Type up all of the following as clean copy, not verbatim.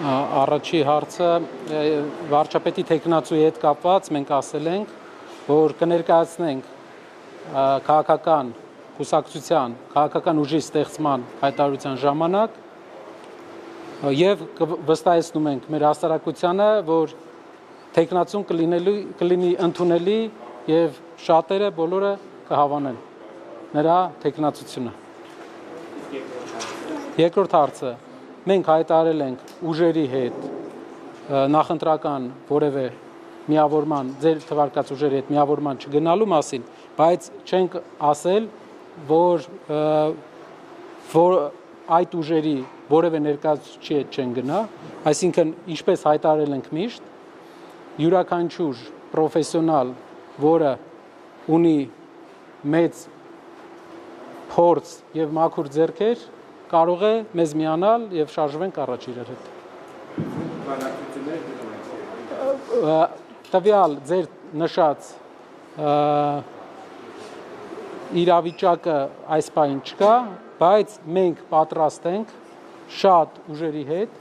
Առաջի հարցը վարչապետի թեկնածուի հետ կապված մենք ասել ենք, որ կներկայացնենք քաղաքական կուսակցության, քաղաքական ուժի ստեղծման հայտարարության ժամանակ եւ վստահեցնում ենք մեր հասարակությանը, որ թեկնածուն կլինի ընդունելի եւ շատերը բոլորը կհավանեն նրա թեկնածությունը։ Երկրորդ հարցը մենք հայտարարել ենք ուժերի հետ նախընտրական որևէ միավորման, ձեր թվարկած ուժերի հետ միավորման չգնալու մասին, բայց չենք ասել, որ այդ ուժերի որևէ ներկայացուցիչի հետ չեն գնա, այսինքն ինչպես հայտարարել ենք միշտ, յուրաքանչյուր պրոֆեսիոնալ, որը ունի մեծ փորձ եւ մաքուր ձեռքեր, կարող է մեզ միանալ եւ շարժվենք առաջ իրար հետ։ Տվյալ ձեր նշած իրավիճակը այս պահին չկա, բայց մենք պատրաստ ենք շատ ուժերի հետ,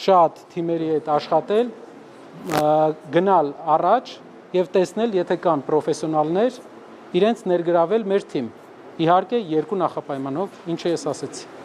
շատ թիմերի հետ աշխատել, գնալ առաջ եւ տեսնել, եթե կան պրոֆեսիոնալներ, իրենց ներգրավել մեր թիմ։ Իհարկե երկու նախապայմանով, ինչը ես ասեցի։